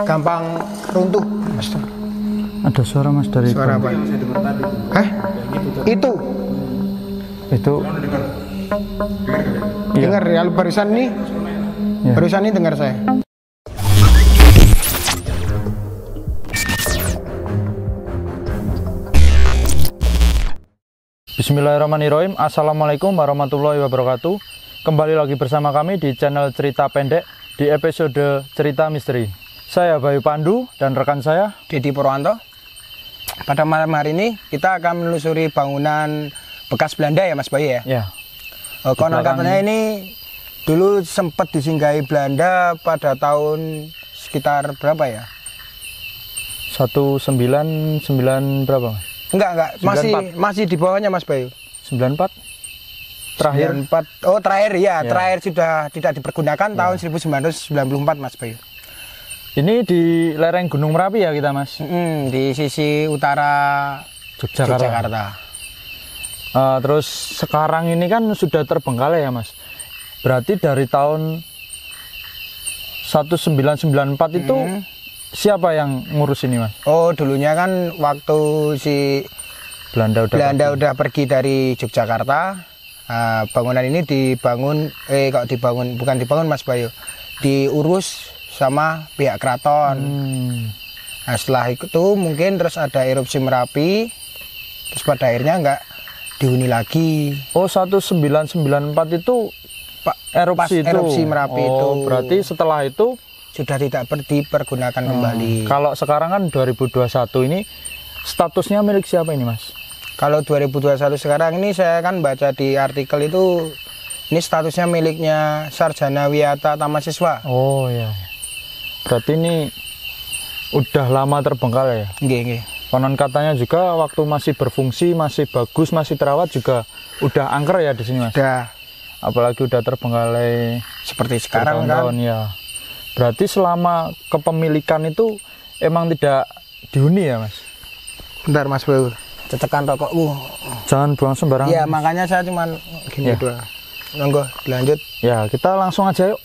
gampang runtuh, Mas. Ada suara, Mas, dari suara apa? Hah? Itu dengar ya, barusan nih ya. Barusan ini dengar saya. Bismillahirrahmanirrahim. Assalamualaikum warahmatullahi wabarakatuh. Kembali lagi bersama kami di channel Cerita Pendek di episode Cerita Misteri. Saya Bayu Pandu dan rekan saya Dedi Purwanto. Pada malam hari ini kita akan menelusuri bangunan bekas Belanda ya, Mas Bayu ya? Ya. Konon katanya ini dulu sempat disinggahi Belanda pada tahun sekitar berapa ya? 1999 berapa, Mas? Enggak, masih di bawahnya, Mas Bayu. 94 terakhir. 94. Oh, terakhir ya, terakhir sudah tidak dipergunakan tahun 1994, Mas Bayu. Ini di lereng Gunung Merapi ya kita, Mas? Di sisi utara Yogyakarta. Terus sekarang ini kan sudah terbengkalai ya, Mas? Berarti dari tahun 1994 itu siapa yang ngurus ini, Mas? Oh, dulunya kan waktu si Belanda udah pergi dari Yogyakarta, bangunan ini bukan dibangun, Mas Bayu, diurus sama pihak keraton. Nah, setelah itu mungkin terus ada erupsi Merapi, terus pada akhirnya nggak dihuni lagi. Oh, 1994 itu erupsi Merapi itu. Berarti setelah itu sudah tidak dipergunakan kembali. Kalau sekarang kan 2021 ini statusnya milik siapa ini, Mas? Kalau 2021 sekarang ini saya kan baca di artikel itu, ini statusnya miliknya Sarjana Wiyata Taman Siswa. Oh iya. Berarti ini udah lama terbengkalai ya? Nggih. Konon katanya juga waktu masih berfungsi, masih bagus, masih terawat juga udah angker ya di sini, Mas? Udah. Apalagi udah terbengkalai seperti sekarang kan? Ya. Berarti selama kepemilikan itu emang tidak dihuni ya, Mas? Bentar, Mas Bayu. Cecekan rokokku. Jangan buang sembarangan. Iya, makanya saya cuman gini dua. Monggo, dilanjut. Ya, kita langsung aja yuk.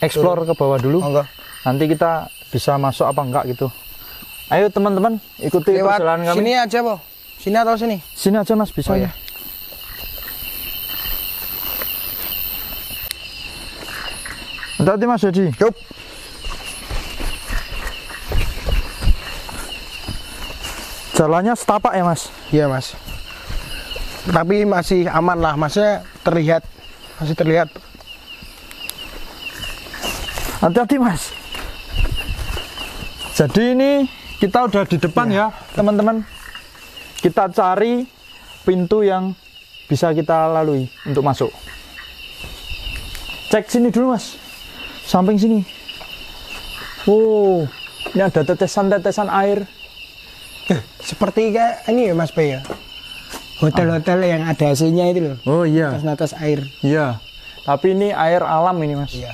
Explore ke bawah dulu. Monggo. Nanti kita bisa masuk apa enggak gitu. Ayo teman-teman, ikuti perjalanan kami. Sini aja, Po. Sini atau sini? Sini aja, Mas, bisa ya. Hati-hati, Mas Dedi. Yup. Jalannya setapak ya, Mas? Iya, Mas. Tapi masih aman lah, Masnya masih terlihat. Hati-hati, Mas. Jadi ini kita udah di depan ya, teman-teman. Kita cari pintu yang bisa kita lalui untuk masuk. Cek sini dulu, Mas. Samping sini. Oh, ini ada tetesan-tetesan air. Seperti kayak ini ya, Mas Bay ya. Hotel-hotel yang ada AC-nya itu loh. Oh iya. Atas air. Iya. Tapi ini air alam ini, Mas. Iya.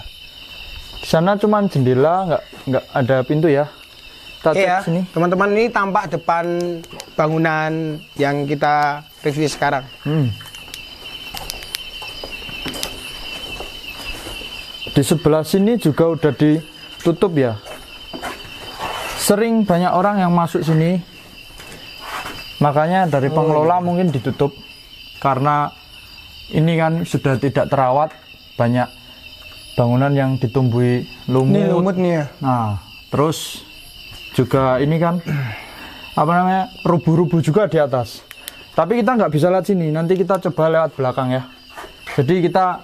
Di sana cuman jendela, nggak ada pintu ya. Kita cek sini. Teman-teman, ini tampak depan bangunan yang kita review sekarang. Di sebelah sini juga udah ditutup ya. Sering banyak orang yang masuk sini. Makanya dari pengelola mungkin ditutup. Karena ini kan sudah tidak terawat. Banyak bangunan yang ditumbuhi lumut. Ini lumut nih ya. Nah, terus juga ini kan rubuh-rubuh juga di atas. Tapi kita nggak bisa lihat sini. Nanti kita coba lewat belakang ya. Jadi kita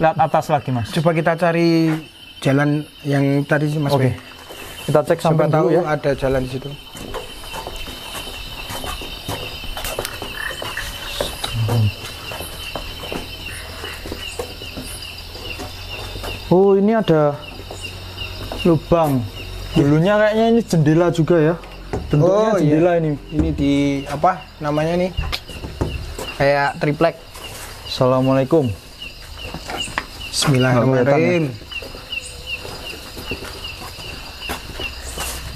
lihat atas lagi, Mas. Coba kita cari jalan yang tadi sih, Mas. Oke. Kita cek sampai tahu ya. Ada jalan di situ. Oh, ini ada lubang. Dulunya kayaknya ini jendela juga ya. Bentuknya jendela ini. Ini di apa namanya nih? Kayak triplek. Assalamualaikum. Bismillahirrahmanirrahim.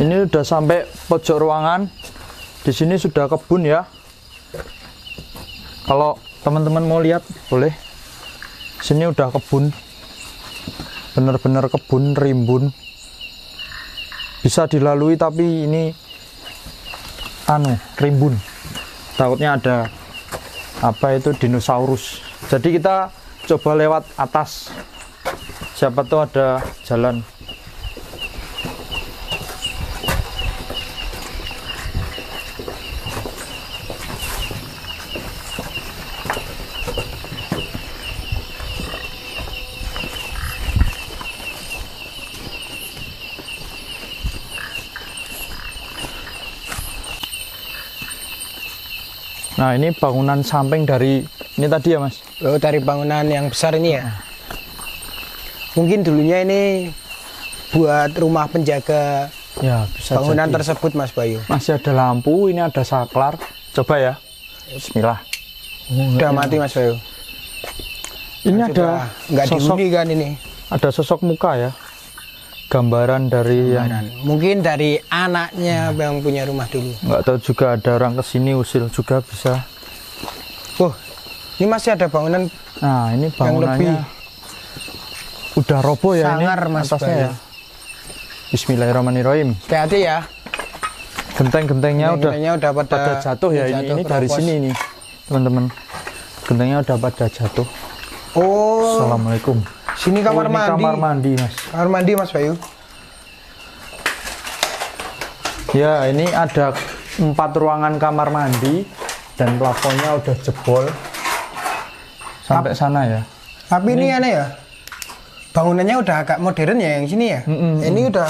Ini udah sampai pojok ruangan. Di sini sudah kebun ya. Kalau teman-teman mau lihat, boleh. Sini udah kebun. Bener-bener kebun rimbun. bisa dilalui, tapi ini rimbun. Takutnya ada apa itu dinosaurus. Jadi kita coba lewat atas. Siapa tahu ada jalan. Nah, ini bangunan samping dari ini tadi ya, Mas? Oh, dari bangunan yang besar ini ya? Mungkin dulunya ini buat rumah penjaga ya, bisa bangunan jadi. Tersebut, Mas Bayu. Masih ada lampu, ini ada saklar. Coba ya. Bismillah. Udah mati, Mas Bayu. Ini nah, ada nggak sosok, dihuni kan ini? Ada sosok muka ya. Gambaran dari yang mungkin dari anaknya yang punya rumah dulu. Nggak tahu juga, ada orang kesini usil juga bisa. Oh, ini masih ada bangunan. Nah, ini bangunannya yang lebih udah roboh ya, sangar, ini Mas atasnya Bayu. ya. Bismillahirrahmanirrahim. Hati-hati ya. Genteng-gentengnya udah pada jatuh ya. Ini dari sini nih, teman-teman. Gentengnya udah pada jatuh. Oh. Assalamualaikum. Sini kamar ini mandi. Kamar mandi, Mas. Kamar mandi, Mas Bayu. Ya, ini ada 4 ruangan kamar mandi dan plafonnya udah jebol sampai sana ya. Tapi ini aneh ya. Bangunannya udah agak modern ya yang sini ya. Ini udah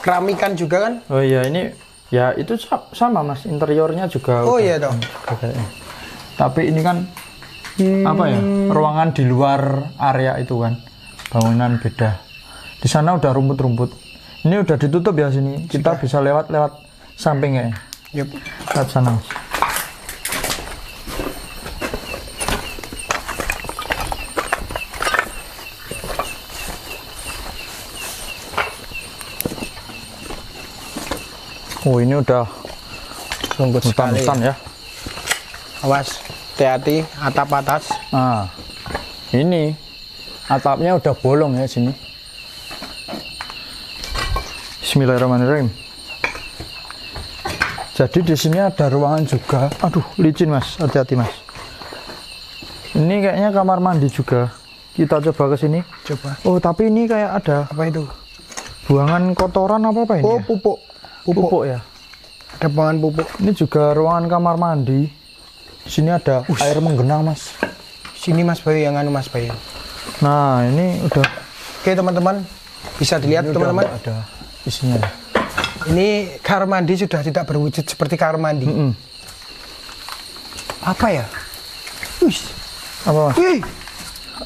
keramikan juga kan? Oh iya, ini ya itu sama, Mas. Interiornya juga. Oh udah, iya dong. Tapi ini kan apa ya, ruangan di luar area itu kan, bangunan beda. Di sana udah rumput-rumput, ini udah ditutup ya sini. Kita bisa lewat sampingnya. Yup. Lewat sana, Mas. Oh, ini udah Rumput sekali hutan ya. Awas, hati-hati atap atas. Nah, ini atapnya udah bolong ya sini. Bismillahirrahmanirrahim. Jadi di sini ada ruangan juga. Aduh, licin, Mas. Hati-hati, Mas. Ini kayaknya kamar mandi juga. Kita coba ke sini. Coba. Oh, tapi ini kayak ada Apa itu? buangan kotoran apa ini? Oh, Ya? pupuk. Pupuk ya. Ada buangan pupuk. Ini juga ruangan kamar mandi. Di sini ada air menggenang, Mas. Sini Mas Bayu yang anu Mas Bayu. Nah, ini udah. Oke teman-teman, bisa dilihat teman-teman. Ada isinya. Ini kamar mandi sudah tidak berwujud seperti kamar mandi. Apa ya? Wih. Apa, Mas? Wih.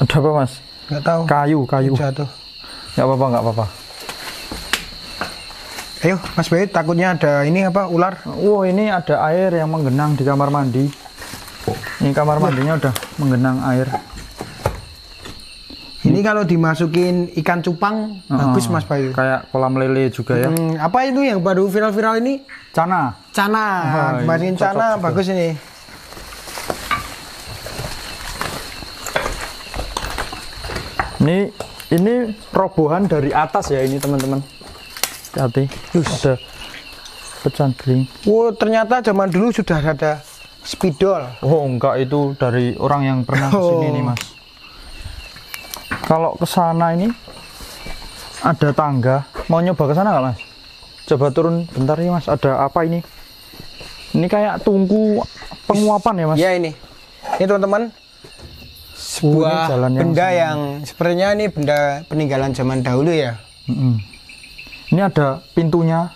Ada apa, Mas? Nggak tahu. Kayu. Jatuh. Nggak apa-apa. Ayo Mas Bayu, takutnya ada ini apa, ular. Oh, ini ada air yang menggenang di kamar mandi. Ini kamar mandinya udah menggenang air. Ini kalau dimasukin ikan cupang bagus Mas Bayu. Kayak kolam lele juga ya. Apa itu yang baru viral-viral ini? Cana. Dimasukin cana juga. bagus ini. Ini robohan dari atas ya ini, teman-teman. Hati. Ada pecahan beling. Oh, ternyata zaman dulu sudah ada spidol. Oh, enggak, itu dari orang yang pernah kesini nih, Mas. Kalau ke sana ini ada tangga. Mau nyoba ke sana nggak, Mas? Coba turun bentar ya, Mas. Ada apa ini? Ini kayak tungku penguapan ya, Mas? Ya ini teman-teman. Sebuah benda yang sepertinya ini benda peninggalan zaman dahulu ya. Ini ada pintunya,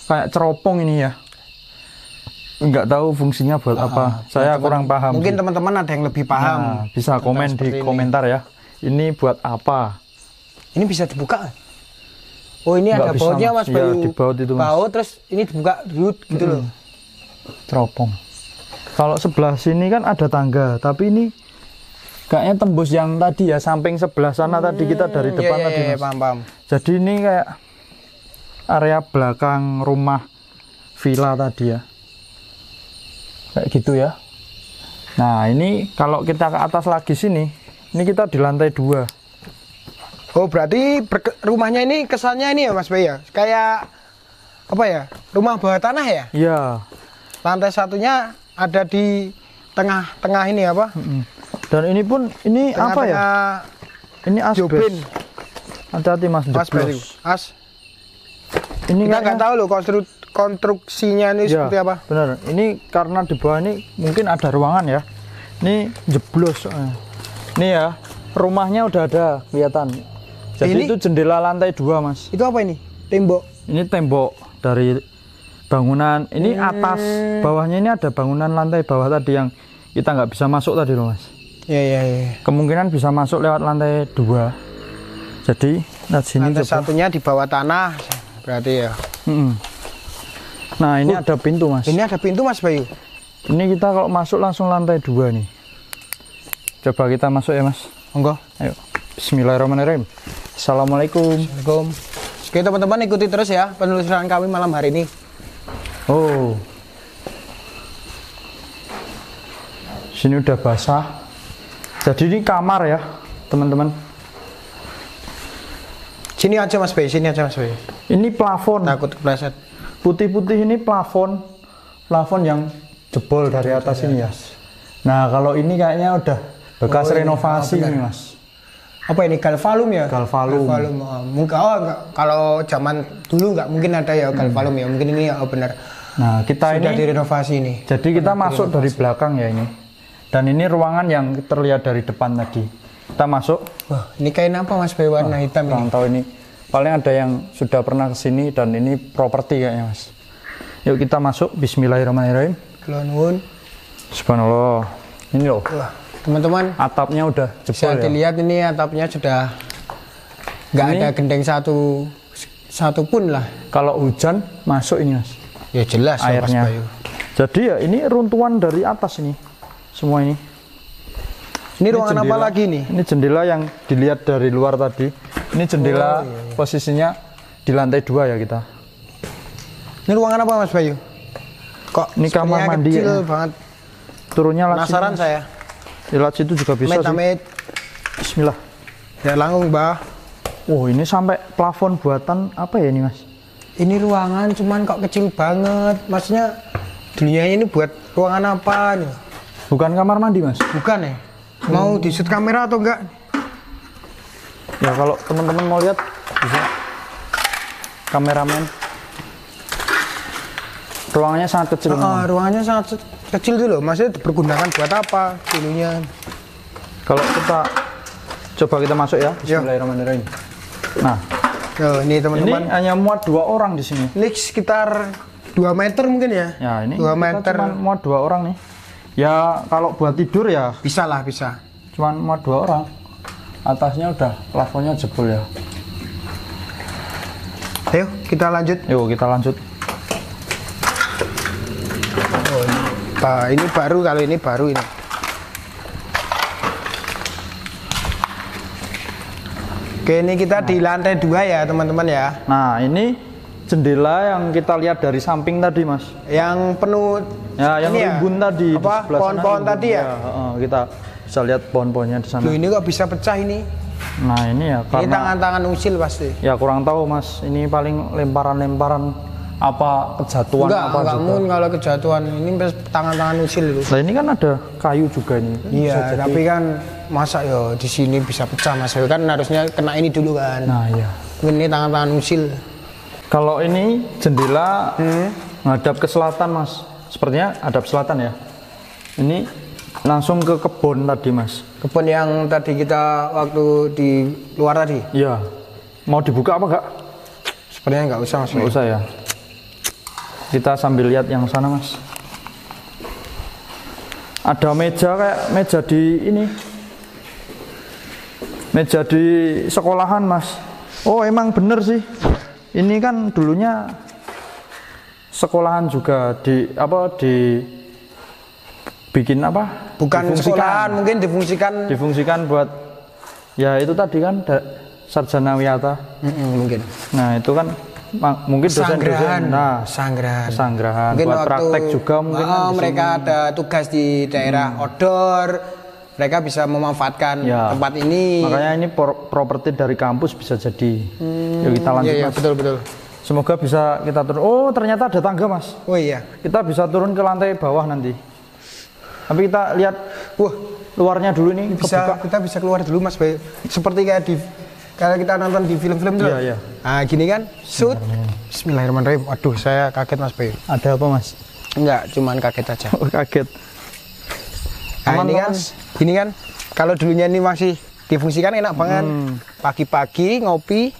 kayak ceropong ini ya. Nggak tahu fungsinya buat apa. Saya kurang paham. Mungkin teman-teman ada yang lebih paham. Nah, bisa komen di komentar ya. Ini buat apa? Ini bisa dibuka. Oh, ini Nggak ada bisa, bautnya Mas Mas. Bayu. Iya, di baut itu, Mas. Baut terus ini dibuka dulu gitu loh. Teropong. Kalau sebelah sini kan ada tangga, tapi ini kayaknya tembus yang tadi ya, samping sebelah sana tadi kita dari depan tadi, Mas. Paham. Jadi ini kayak area belakang rumah villa tadi ya. Kayak gitu ya. Nah, ini kalau kita ke atas lagi sini, ini kita di lantai 2. Oh, berarti rumahnya ini kesannya ini ya Mas Bayu ya? Kayak apa ya? Rumah bawah tanah ya? Iya. Lantai satunya ada di tengah-tengah ini apa? Dan ini pun ini apa ya? Ini asbes. Hati-hati Mas, jeblos. As. Ini kita nggak tahu loh konstruksinya ini ya, seperti apa. Benar. Ini karena di bawah ini mungkin ada ruangan ya. Ini jeblos. Ini ya, rumahnya udah ada kelihatan. Jadi ini, itu jendela lantai 2 Mas. Itu apa ini? Tembok. Ini tembok dari bangunan. Ini atas, bawahnya ini ada bangunan lantai bawah tadi yang kita nggak bisa masuk tadi loh Mas. Iya. Kemungkinan bisa masuk lewat lantai 2. Jadi sini lantai satunya di bawah tanah berarti ya. Nah ini ada pintu Mas. Ini ada pintu Mas Bayu. Ini kita kalau masuk langsung lantai 2 nih. Coba kita masuk ya Mas. Monggo. Ayo. Bismillahirrahmanirrahim. Assalamualaikum. Assalamualaikum. Oke teman-teman, ikuti terus ya penelusuran kami malam hari ini. Oh. Sini udah basah. Jadi ini kamar ya teman-teman. Sini aja Mas Bayu, sini aja Mas Bayu. Ini plafon. Takut kepleset. Putih-putih ini plafon yang jebol dari atas ini ya. Nah kalau ini kayaknya udah bekas renovasi nih Mas. Apa ini galvalum ya? Galvalum. Mungkin kalau zaman dulu nggak mungkin ada ya galvalum ya. Mungkin ini ya benar. Nah kita sudah ini direnovasi ini. Jadi kita masuk dari belakang ya ini. Dan ini ruangan yang terlihat dari depan tadi. Kita masuk. Wah, ini kain apa Mas Bayu warna hitam ini? Kurang tahu ini. Paling ada yang sudah pernah kesini dan ini properti kayaknya Mas. Yuk kita masuk. Bismillahirrahmanirrahim. Nuwun. Subhanallah. Ini loh. Wah, teman-teman. Atapnya udah jebol bisa dilihat ya. Ini atapnya sudah nggak ada gendeng satu pun lah. Kalau hujan masuk ini Mas. Ya jelas airnya. Mas Bayu. Jadi ya ini runtuhan dari atas ini. Semua ini. Ini ruangan jendela, apa lagi nih? Ini jendela yang dilihat dari luar tadi. Ini jendela posisinya di lantai 2 ya kita. Ini ruangan apa Mas Bayu? Kok ini kamar mandi kecil ya. banget. Turunnya penasaran saya. Di lat situ juga bisa sih. Bismillah. Ya langsung Mbah. Oh ini sampai plafon buatan apa ya ini Mas? Ini ruangan cuman kok kecil banget. Maksudnya dunianya ini buat ruangan apa nih? Bukan kamar mandi Mas? Bukan ya. Mau di shoot kamera atau enggak? Ya kalau teman-teman mau lihat bisa. Kameramen. Ruangannya sangat kecil. Ruangannya sangat kecil dulu. Maksudnya bergunakan buat apa dulunya? Kalau kita coba kita masuk ya. Bismillahirrahmanirrahim. Nah, ini teman-teman. Ini hanya muat 2 orang di sini. Ini sekitar 2 meter mungkin ya? Ya ini 2 meter. Cuma muat 2 orang nih. Ya kalau buat tidur ya bisa lah, bisa. Cuman muat 2 orang. Atasnya udah plafonnya jebol ya. Ayo kita lanjut. Yuk kita lanjut. Ini baru, kalau ini baru ini. Oke, ini kita di lantai 2 ya teman-teman ya. Nah ini jendela yang kita lihat dari samping tadi Mas. Yang penuh ya, yang rimbun tadi. Apa? Pohon-pohon tadi ya? Kita bisa lihat pohon-pohonnya di sana. Loh, ini kok bisa pecah ini? Nah ini ya karena. Ini tangan-tangan usil pasti. Ya kurang tahu Mas. Ini paling lemparan-lemparan apa kejatuan enggak mungkin kalau kejatuhan ini tangan-tangan usil itu. Nah ini kan ada kayu juga nih. Iya, tapi kan masa ya di sini bisa pecah Mas. Kan harusnya kena ini dulu kan. Nah iya. Ini tangan-tangan usil. Kalau ini jendela menghadap ke selatan Mas. Sepertinya hadap selatan ya. Ini langsung ke kebun tadi Mas. Kebun yang tadi kita waktu di luar tadi? Iya. Mau dibuka apa enggak? Sepertinya enggak usah Mas. Enggak usah ya. Kita sambil lihat yang sana Mas. Ada meja kayak meja di ini. Meja di sekolahan Mas. Oh emang bener sih. Ini kan dulunya sekolahan juga bikin apa? Bukan sekolahan, mungkin difungsikan buat ya itu tadi kan sarjana wiyata. Mungkin. Nah, itu kan mungkin dosen-dosen. Nah, sanggerahan. Mungkin buat praktek juga mungkin. Mereka ada tugas di daerah outdoor. mereka bisa memanfaatkan Ya. tempat ini. Makanya ini properti dari kampus bisa jadi. Yuk kita lanjut Iya, Mas. betul. Semoga bisa kita turun. Oh ternyata ada tangga Mas. Oh iya. Kita bisa turun ke lantai bawah nanti. Tapi kita lihat Wah, luarnya dulu nih. Kebuka. kita bisa keluar dulu Mas Bayu. Seperti kayak kalau kita nonton di film-film tuh. Iya. Nah, gini kan, shoot. Bismillahirrahmanirrahim. Waduh, saya kaget Mas Bayu. Ada apa Mas? Enggak, cuman kaget aja. Oh, kaget. Nah, Aman, ini kan, Mas? gini kan, kalau dulunya ini masih difungsikan enak banget. Pagi-pagi ngopi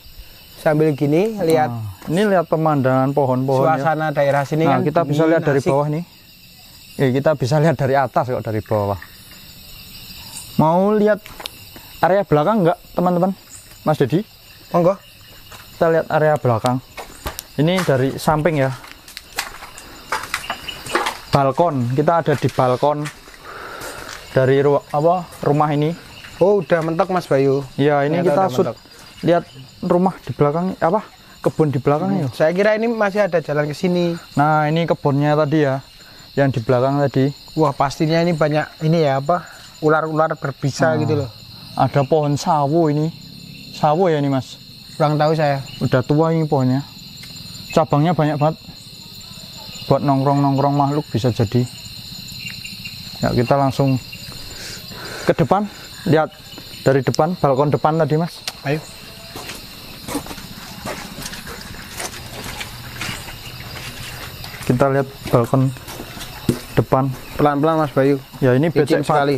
sambil gini lihat Ini lihat pemandangan pohon-pohon. suasana daerah sini Nah, kan. kita bisa dingin, lihat dari asik. bawah nih. Kita bisa lihat dari atas kok, dari bawah. Mau lihat area belakang enggak, teman-teman? Mas Dedi? Monggo. Kita lihat area belakang. Ini dari samping ya. Balkon. Kita ada di balkon dari rumah ini. Oh, udah mentok Mas Bayu. Ya, ini Ternyata kita udah shoot. mentok. Lihat rumah di belakang, kebun di belakang ya. Saya kira ini masih ada jalan ke sini. Nah, ini kebunnya tadi ya. Yang di belakang tadi. Wah, pastinya ini banyak ini ya ular-ular berbisa gitu loh. Ada pohon sawo ini. Sawo ya ini Mas. Kurang tahu saya. Udah tua ini pohonnya. Cabangnya banyak banget. Buat nongkrong-nongkrong makhluk bisa jadi. Ya, kita langsung ke depan. Lihat dari depan, balkon depan tadi Mas. Ayo. Kita lihat balkon depan. Pelan-pelan Mas Bayu. Ya, ini Licin becek sekali.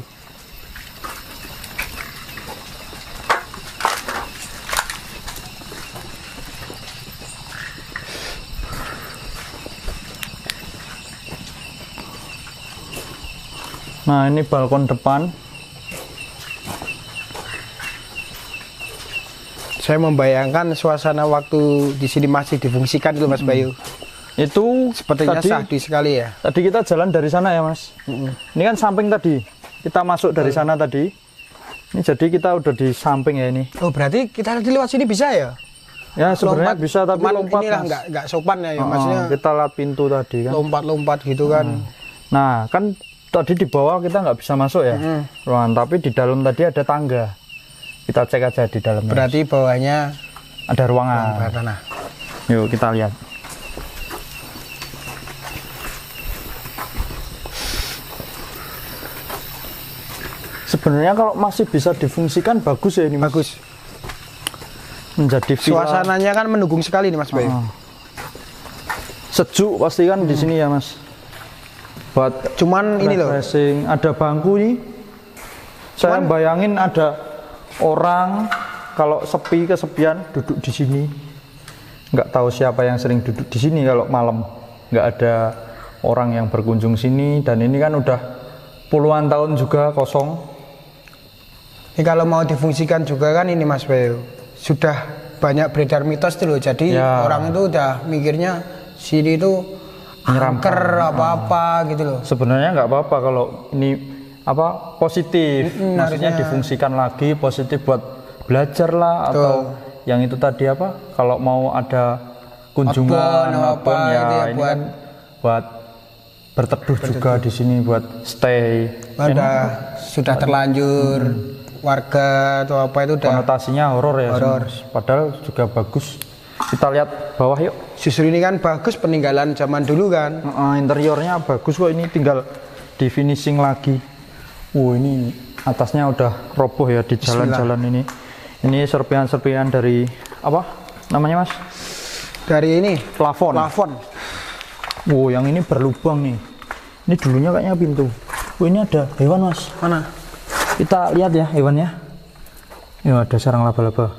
Nah, ini balkon depan. Saya membayangkan suasana waktu di sini masih difungsikan itu Mas Bayu. Itu Sepertinya tadi, syahdu sekali ya. tadi kita jalan dari sana ya Mas. Ini kan samping tadi. Kita masuk dari sana tadi. Ini jadi kita udah di samping ya ini. Oh, berarti kita nanti lewat sini bisa ya? Ya sebenarnya Lompat, bisa tapi cuman lompat inilah Mas. nggak sopan ya, Oh, maksudnya kita lihat pintu tadi kan. lompat-lompat gitu kan. Nah kan tadi di bawah kita nggak bisa masuk ya ruangan, tapi di dalam tadi ada tangga. Kita cek aja di dalam. Berarti bawahnya Ada ruangan. bawah tanah. Yuk kita lihat. Sebenarnya kalau masih bisa difungsikan bagus ya ini Mas. Bagus. Menjadi villa. Suasananya kan mendukung sekali nih Mas Bayu. Sejuk pasti kan di sini ya Mas. Buat Cuman ini loh, refreshing. Ada bangku nih. Saya bayangin ada orang kalau sepi kesepian duduk di sini. Nggak tahu siapa yang sering duduk di sini kalau malam. Nggak ada orang yang berkunjung sini, dan ini kan udah puluhan tahun juga kosong. ini kalau mau difungsikan juga kan ini Mas Bayu. Sudah banyak beredar mitos tuh loh. Jadi Ya. orang itu udah mikirnya sini itu angker apa-apa gitu loh. Sebenarnya nggak apa-apa kalau ini positif, maksudnya harusnya. difungsikan lagi positif buat belajar lah, atau yang itu tadi kalau mau ada kunjungan Apa ya, gitu ya, ini kan buat berteduh juga di sini, buat stay. Sudah terlanjur warga atau apa itu udah Konotasinya horor ya, Horor. padahal juga bagus. Kita lihat bawah yuk. justru ini kan bagus peninggalan zaman dulu kan. Interiornya bagus kok, ini tinggal di finishing lagi. Ini atasnya udah roboh ya di jalan-jalan ini. Ini serpihan-serpihan dari apa namanya Mas? Dari ini Plafon. plafon. Yang ini berlubang nih. Ini dulunya kayaknya pintu. Ini ada hewan Mas. Mana? Kita lihat ya hewannya. Ya ada sarang laba-laba.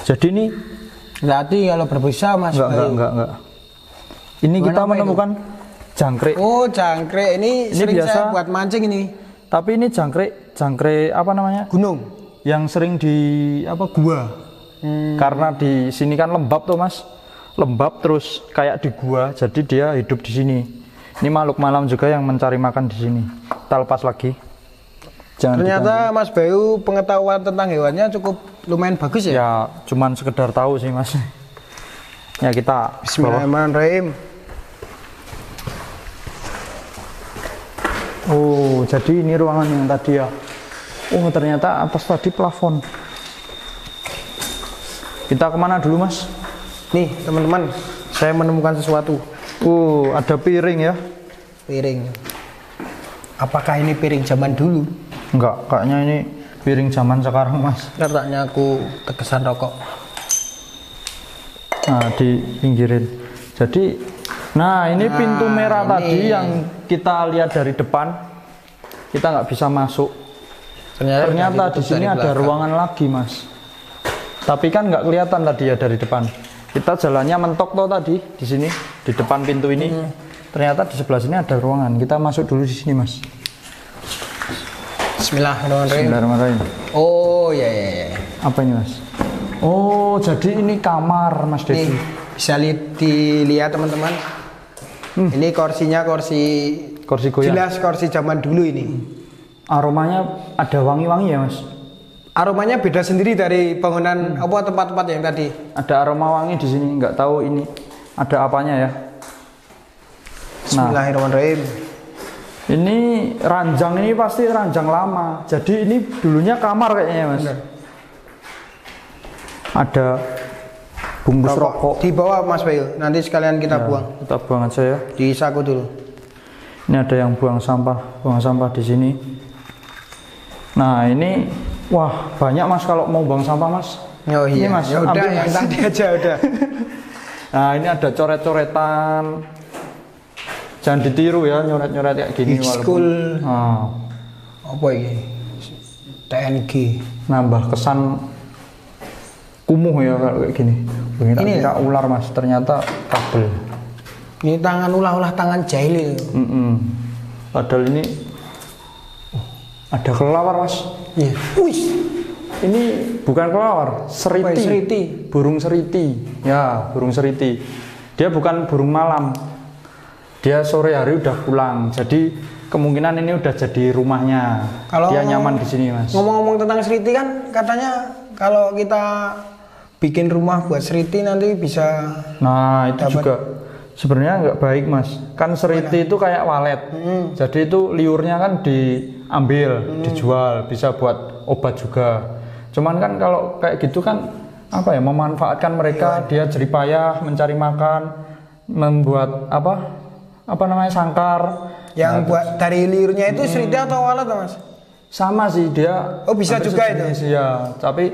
Jadi ini Berarti kalau berbisa Mas Bayu. enggak. Ini Bukan kita apa menemukan jangkrik. Oh, jangkrik ini sering biasa. saya buat mancing ini. Tapi ini jangkrik apa namanya? Gunung. Yang sering di gua. Karena di sini kan lembab tuh Mas. Lembab terus kayak di gua, jadi dia hidup di sini. Ini makhluk malam juga yang mencari makan di sini. Kita lepas lagi. Jangan Ternyata Mas Bayu pengetahuan tentang hewannya cukup lumayan bagus ya. ya cuman sekedar tahu sih Mas. Ya kita bawa. Bismillahirrahmanirrahim. Oh, jadi ini ruangan yang tadi ya Oh ternyata atas tadi plafon. Kita kemana dulu mas? Nih teman-teman, saya menemukan sesuatu. Ada piring ya? Piring. Apakah ini piring zaman dulu? Enggak, kayaknya ini piring zaman sekarang mas. Letaknya aku terkesan rokok. Nah dipinggirin. Jadi, nah ini pintu merah tadi yang kita lihat dari depan. Kita nggak bisa masuk. Ternyata di sini ada ruangan lagi mas. Tapi kan nggak kelihatan tadi ya dari depan. Kita jalannya mentok toh tadi di sini di depan pintu ini. Ternyata di sebelah sini ada ruangan. Kita masuk dulu di sini mas. Bismillahirrahmanirrahim. Bismillahirrahmanirrahim. Oh ya. Apa ini mas? Oh jadi ini kamar mas Dedi. Bisa dilihat teman-teman. Ini kursinya kursi goyang. Jelas kursi zaman dulu ini. Aromanya ada wangi-wangi ya mas? Aromanya beda sendiri dari bangunan tempat-tempat yang tadi. Ada aroma wangi di sini, nggak tahu ini ada apanya ya. Bismillahirrahmanirrahim. Ini ranjang ini pasti ranjang lama. Jadi ini dulunya kamar kayaknya mas. Benar. Ada bungkus rokok di bawah mas Bayu. Nanti sekalian kita buang. Kita buang aja ya. Di saku dulu. Ini ada yang buang sampah di sini. Nah ini, wah banyak mas kalau mau buang sampah mas. Oh iya. Ini mas, ya udah yang tadi aja udah. Nah ini ada coret-coretan. Jangan ditiru ya nyoret-nyoret kayak gini. School. Walaupun, apa ini? TNG. Nambah kesan kumuh ya kalau kayak gini. Ini kira ular mas, ternyata kabel. Ini tangan ulah-ulah tangan jahil. Padahal ini ada kelelawar mas. Iya. Wih. Ini bukan kelelawar, seriti. Seriti. Burung seriti. Ya, burung seriti. Dia bukan burung malam. Dia sore hari udah pulang. Jadi kemungkinan ini udah jadi rumahnya. Dia nyaman di sini mas. Ngomong-ngomong tentang seriti kan katanya kalau kita bikin rumah buat seriti nanti bisa. Nah itu juga sebenarnya nggak baik mas. Kan seriti itu kayak walet. Jadi itu liurnya kan diambil, dijual, bisa buat obat juga. Cuman kan kalau kayak gitu kan apa ya, memanfaatkan mereka. Dia jeripayah mencari makan, membuat apa namanya sangkar. Yang buat dari liurnya itu seriti atau walet mas? Sama sih dia. Oh bisa juga itu. Ya, tapi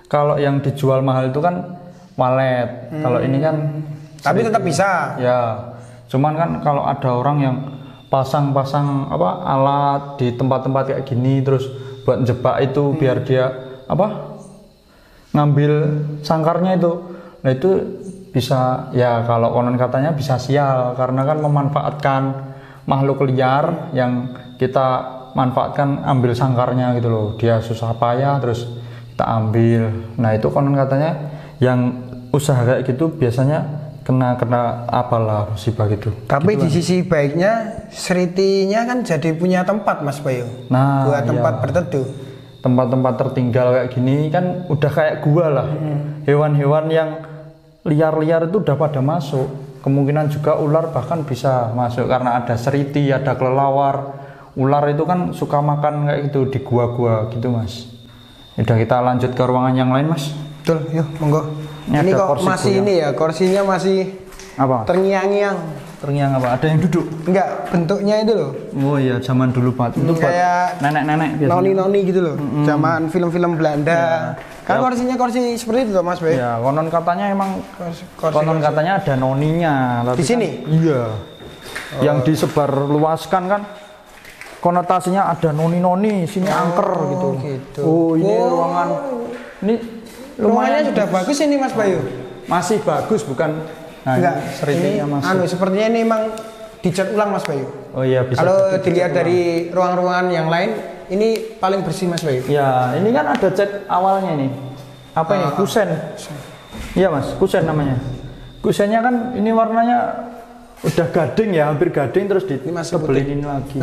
kalau yang dijual mahal itu kan walet. Kalau ini kan tapi tetap bisa. Ya. Cuman kan kalau ada orang yang pasang-pasang alat di tempat-tempat kayak gini terus buat jebak itu biar dia ngambil sangkarnya itu. Nah itu bisa ya kalau konon katanya bisa sial karena kan memanfaatkan makhluk liar yang kita manfaatkan ambil sangkarnya gitu loh. Dia susah payah terus kita ambil. Nah itu konon katanya yang usaha kayak gitu biasanya kena apalah musibah gitu. Tapi gitu di sisi baiknya seritinya kan jadi punya tempat mas Bayu. Nah buat tempat berteduh. Tempat-tempat tertinggal kayak gini kan udah kayak gua lah. Hewan-hewan yang liar-liar itu udah pada masuk. Kemungkinan juga ular bahkan bisa masuk karena ada seriti, ada kelelawar. Ular itu kan suka makan kayak gitu di gua-gua gitu mas. Udah kita lanjut ke ruangan yang lain mas. Betul, yuk monggo. Ini kok masih ini ya, kursinya masih terngiang-ngiang. Terngiang apa? Ada yang duduk? Enggak, bentuknya itu loh. Oh iya, zaman dulu Pak. Itu kayak nenek-nenek biasanya. Noni-noni gitu loh. Zaman film-film Belanda. Kan kursinya kursi seperti itu loh Mas Bay. Ya, konon katanya emang konon katanya ada noninya. Di sini? Iya. Yang disebar luaskan kan konotasinya ada noni-noni, sini angker gitu. Oh, ini ruangan. Ini ruangannya sudah bagus ini Mas Bayu. Masih bagus bukan? Nah, enggak, seritinya masih. Sepertinya ini memang dicat ulang Mas Bayu. Oh iya bisa. Kalau dilihat dari ruang-ruangan yang lain, ini paling bersih Mas Bayu. Ya, ini kan ada cat awalnya nih. Apa ini? Kusen. Iya Mas, kusen namanya. Kusennya kan ini warnanya udah gading ya, hampir gading terus ditebelin ini lagi.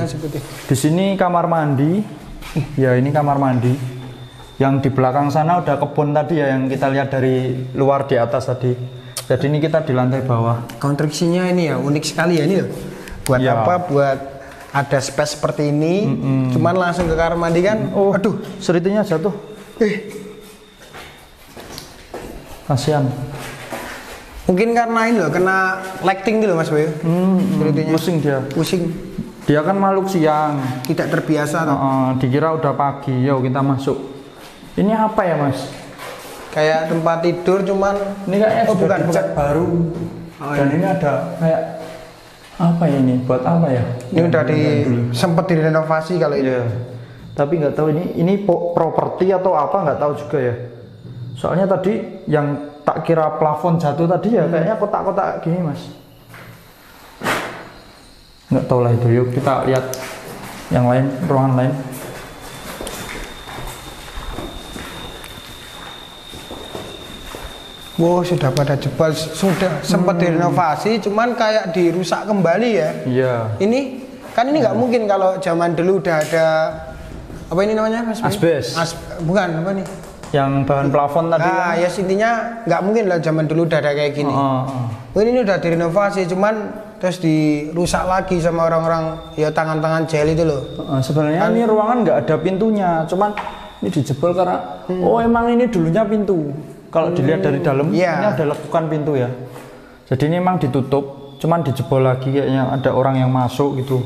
Di sini kamar mandi. Ya, ini kamar mandi. Yang di belakang sana udah kebun tadi ya yang kita lihat dari luar di atas tadi. Jadi ini kita di lantai bawah. Konstruksinya ini ya unik sekali ya ini loh. Buat ya. apa? Buat ada space seperti ini, cuman langsung ke kamar mandi kan. Oh, Aduh, seritinya jatuh. Kasihan. Mungkin karena ini loh, kena lighting gitu Mas Bayu. Seritinya. Pusing dia. Pusing. Dia kan makhluk siang. Tidak terbiasa. Dikira udah pagi, yuk kita masuk. Ini apa ya Mas? Kayak tempat tidur, cuman ini kayaknya bukan baru. Dan ini ada kayak apa ini? Buat apa ya? Ini udah sempat direnovasi kalau ini. Iya. Tapi nggak tahu ini properti atau apa, nggak tahu juga ya. Soalnya tadi yang tak kira plafon jatuh tadi ya kayaknya kotak-kotak gini Mas. Nggak tahu lah itu. Yuk kita lihat yang lain, ruangan lain. Wow, sudah pada jebol, sudah sempat direnovasi, cuman kayak dirusak kembali ya. Iya. Ini kan ini nggak mungkin kalau zaman dulu udah ada apa ini namanya Mas? Asbes. Bukan apa nih? Yang bahan plafon tadi. Nah, ya intinya nggak mungkin lah zaman dulu udah ada kayak gini. Ini udah direnovasi, cuman terus dirusak lagi sama orang-orang ya tangan-tangan jahil itu loh. Sebenarnya kan, ini ruangan nggak ada pintunya, cuman ini dijebol karena emang ini dulunya pintu. Kalau dilihat dari dalam, ini ada lekukan pintu ya. Jadi ini emang ditutup, cuman dijebol lagi kayaknya ada orang yang masuk gitu.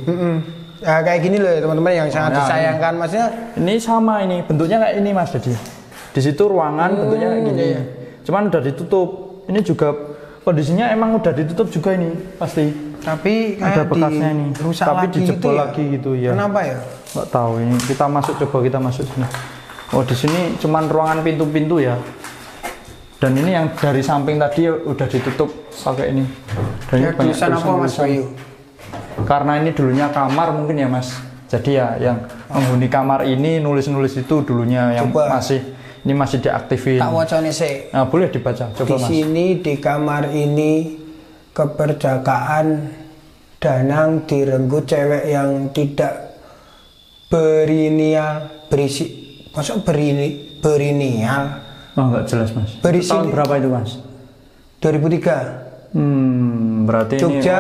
Ya, kayak gini loh ya teman-teman yang sangat disayangkan, maksudnya. Ini sama ini, bentuknya kayak ini Mas. Jadi di situ ruangan bentuknya kayak gini. Cuman udah ditutup. Ini juga kondisinya emang udah ditutup juga ini pasti. Tapi ada bekasnya ini. Tapi dijebol gitu lagi gitu ya. Kenapa ya? Nggak tahu ini. Kita masuk, coba kita masuk sini. Oh di sini cuman ruangan pintu-pintu ya. Dan ini yang dari samping tadi udah ditutup pakai ini. Dan ini banyak tulisan. Karena ini dulunya kamar mungkin ya Mas. Jadi ya yang menghuni kamar ini nulis-nulis itu dulunya yang ini masih diaktifin. Tak wacane sih. Nah, boleh dibaca. Coba Mas. Di sini di kamar ini keperjakaan Danang direnggut cewek yang tidak masuk berinial. Oh, nggak jelas Mas. Tahun berapa itu Mas? 2003. Berarti Jogja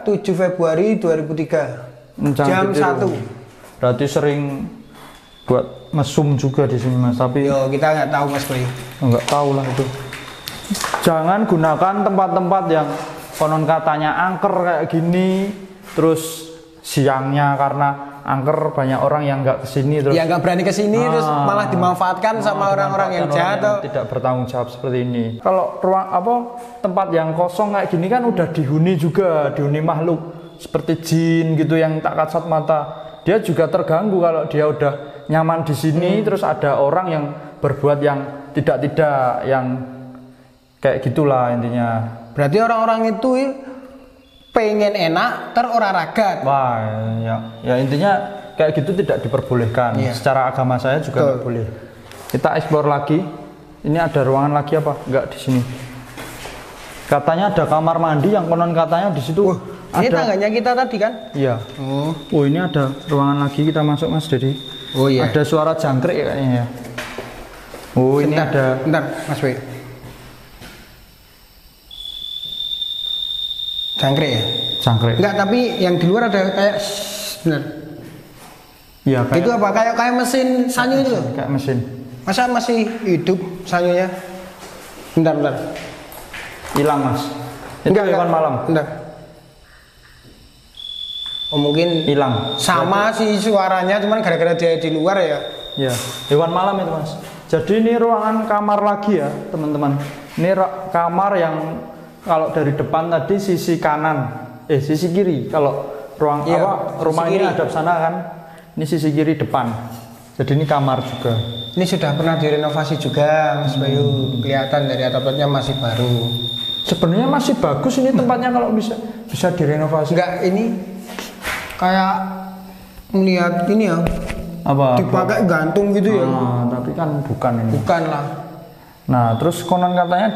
ini 7 Februari 2003. Jam 1. Berarti sering buat mesum juga di sini Mas. Tapi kita nggak tahu Mas Boy. Nggak tahu lah itu. Jangan gunakan tempat-tempat yang konon katanya angker kayak gini. Terus siangnya karena angker banyak orang yang nggak kesini terus. Ya nggak berani kesini terus malah dimanfaatkan sama orang-orang yang jahat. Tidak bertanggung jawab seperti ini. Kalau tempat yang kosong kayak gini kan udah dihuni juga, dihuni makhluk seperti jin gitu yang tak kasat mata. Dia juga terganggu kalau dia udah nyaman di sini terus ada orang yang berbuat yang tidak yang kayak gitulah intinya. Berarti orang-orang itu pengen enak terora ragat. Wah ya intinya kayak gitu tidak diperbolehkan. Secara agama saya juga nggak boleh. Kita explore lagi. Ini ada ruangan lagi apa? Enggak di sini. Katanya ada kamar mandi yang konon katanya di situ. Ini tangganya kita tadi kan? Iya. Oh ini ada ruangan lagi, kita masuk Mas Dedi. Oh iya. Ada suara jangkrik kayaknya ya. Oh ini ada. Bentar Mas Boy. Jangkrik ya? Jangkrik. Enggak, tapi yang di luar ada kayak benar. Iya, kayak itu apa? Kayak mesin sanyu itu loh. Kayak mesin. Masa masih hidup sanyunya? Bentar. Hilang Mas. Itu hewan malam. Bentar. Oh mungkin hilang. Sama sih suaranya, cuman gara-gara dia di luar ya. Iya, hewan malam itu Mas. Jadi ini ruangan kamar lagi ya teman-teman. Ini kamar yang kalau dari depan tadi sisi kanan, sisi kiri. Kalau rumah ini ada sana kan, ini sisi kiri depan. Jadi ini kamar juga. Ini sudah pernah direnovasi juga Mas Bayu. Kelihatan dari atapnya masih baru. Sebenarnya masih bagus ini tempatnya kalau bisa direnovasi. Enggak, ini kayak melihat ini ya. Apa? Dipakai gantung gitu ya. Tapi kan bukan ini. Bukan lah. Nah, terus konon katanya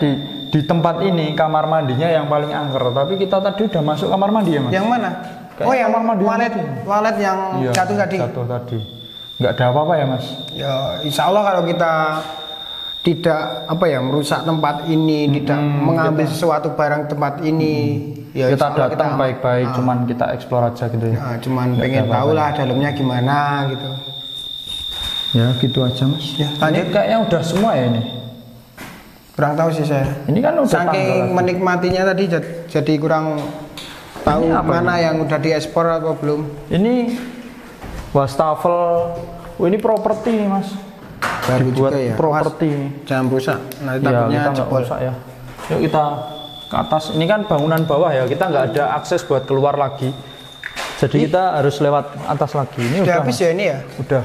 di tempat ini kamar mandinya yang paling angker. Tapi kita tadi udah masuk kamar mandi ya Mas? Yang mana? Yang kamar mandi. Walet yang jatuh tadi. Jatuh tadi. Nggak ada apa-apa ya Mas? Ya, insya Allah kalau kita tidak apa ya merusak tempat ini, tidak mengambil sesuatu barang tempat ini. Ya kita insya Allah datang baik-baik, cuman kita explore aja gitu ya. Nah, cuman pengen tahu lah dalamnya gimana gitu. Ya gitu aja mas. Ya, Ini kayaknya udah semua ya ini. Kurang tahu sih saya. Ini kan udah saking menikmatinya tadi jadi kurang tahu mana yang udah diekspor atau belum. Ini wastafel. Oh, ini properti nih mas. Baru Dibuat juga ya. properti. Jangan rusak. Nanti Ya, takutnya kita nggak jebol. rusak ya. Yuk kita ke atas. Ini kan bangunan bawah ya. Kita nggak ada akses buat keluar lagi. Jadi kita harus lewat atas lagi. Ini Udah udah habis Mas. ya ini ya? Udah.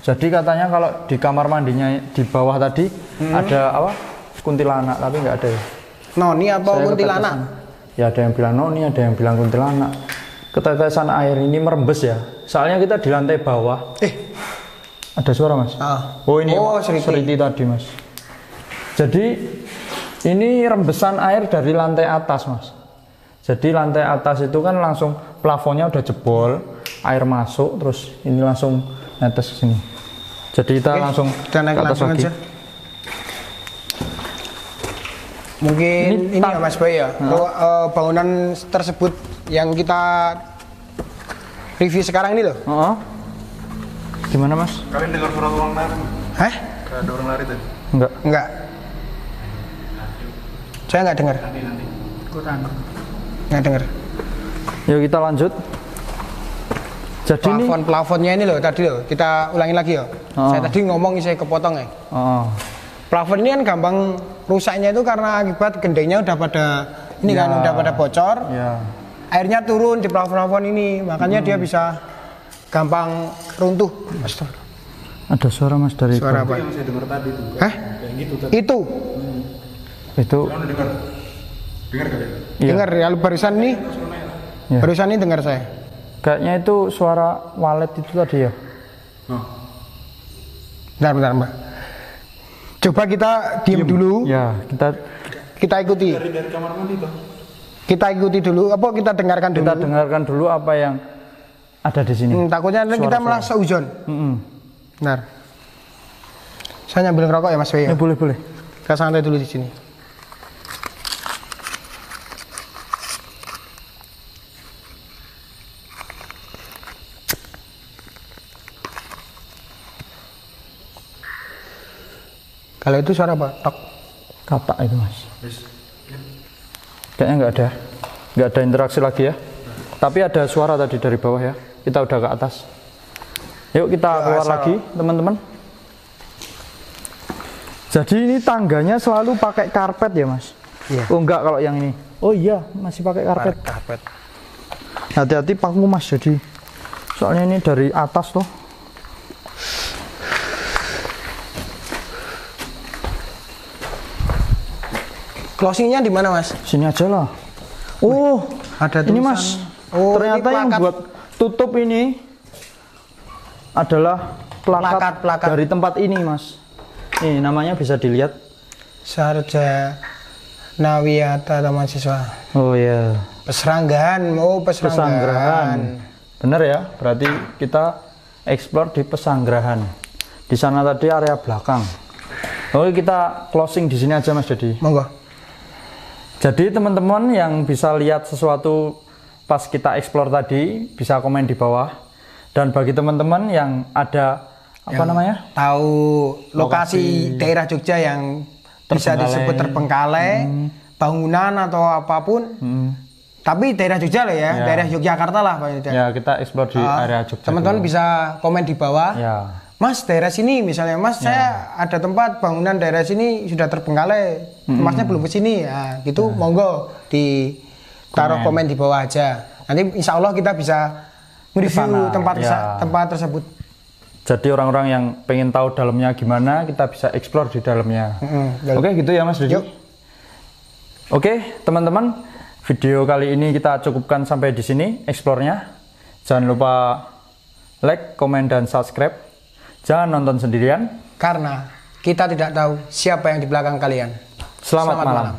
Jadi katanya kalau di kamar mandinya di bawah tadi ada apa? Kuntilanak, tapi nggak ada ya. Noni apa Saya kuntilanak? ketetesan. Ya ada yang bilang noni, ada yang bilang kuntilanak. Ketetesan air ini merembes ya. Soalnya kita di lantai bawah. Ada suara mas? Oh ini seriti tadi mas. Jadi ini rembesan air dari lantai atas mas. Jadi lantai atas itu kan langsung plafonnya udah jebol, air masuk, terus ini langsung netes ke sini. Jadi kita langsung kita naik ke atas langsung lagi. aja. Mungkin ini ya Mas Boy ya. Bangunan tersebut yang kita review sekarang ini loh. Gimana mas? Kalian dengar suara orang lari? Hah? Gak ada orang lari tadi? Enggak. Saya nggak dengar. Nggak dengar. Yuk kita lanjut. Jadi ini Plafonnya ini loh tadi loh. Kita ulangi lagi ya. Saya tadi ngomong saya kepotong ya. Plafon ini kan gampang rusaknya itu karena akibat gendengnya udah pada ini kan udah pada bocor. Ya. Airnya turun di plafon ini, makanya dia bisa gampang runtuh. Ada suara mas dari Suara apa? Yang saya dengar tadi itu. Hah? Yang gitu tadi. Itu. Itu. Kamu dengar? Dengar gak ya? Iya. Dengar ya barusan ini. Ya. Barusan ini dengar saya. Kayaknya itu suara walet itu tadi ya. Bentar, Mbak. Coba kita diam dulu. Ya, Kita ikuti. Dari kamar mandi tuh. Kita ikuti dulu. Apa kita dengarkan dulu? kita dengarkan dulu apa yang ada di sini. Takutnya nanti kita malah seuzon. Benar. Saya nyambil ngerokok ya Mas Boy. Ya, boleh. Kita santai dulu di sini. Kalau itu suara apa? Tok. Kapak itu mas. Kayaknya nggak ada interaksi lagi ya. Tapi ada suara tadi dari bawah ya. Kita udah ke atas. Yuk kita keluar lagi teman-teman. Jadi ini tangganya selalu pakai karpet ya mas? Iya. Oh enggak kalau yang ini. Oh iya masih pakai karpet. Karpet. Hati-hati paku mas, jadi soalnya ini dari atas tuh. Closingnya di mana Mas? Sini aja lah. Oh, ada ini tulisan. mas. Oh, Ternyata ini yang plakat. buat tutup ini adalah plakat dari tempat ini mas. Nih namanya bisa dilihat. Sarja Nawiyata Taman Siswa. Oh ya. Pesanggerahan. Oh Pesanggerahan. Bener ya. Berarti kita explore di Pesanggerahan. Di sana tadi area belakang. Oke kita closing di sini aja mas. Jadi teman-teman yang bisa lihat sesuatu pas kita explore tadi bisa komen di bawah. Dan bagi teman-teman yang ada tahu lokasi daerah Jogja yang bisa disebut terbengkalai, bangunan atau apapun. Tapi daerah Jogja lah ya, daerah Yogyakarta lah Pak. Ya kita explore di area Jogja. Teman-teman bisa komen di bawah. Ya. Mas daerah sini misalnya, Mas saya ada tempat bangunan daerah sini sudah terbengkalai, Masnya belum kesini, ya gitu monggo ditaruh komen di bawah aja. Nanti insya Allah kita bisa mereview tempat tersebut. Jadi orang-orang yang pengen tahu dalamnya gimana, kita bisa explore di dalamnya. Oke gitu ya Mas Didi. Oke teman-teman, video kali ini kita cukupkan sampai di sini explore-nya. Jangan lupa like, komen, dan subscribe. Jangan nonton sendirian. Karena kita tidak tahu siapa yang di belakang kalian. Selamat malam.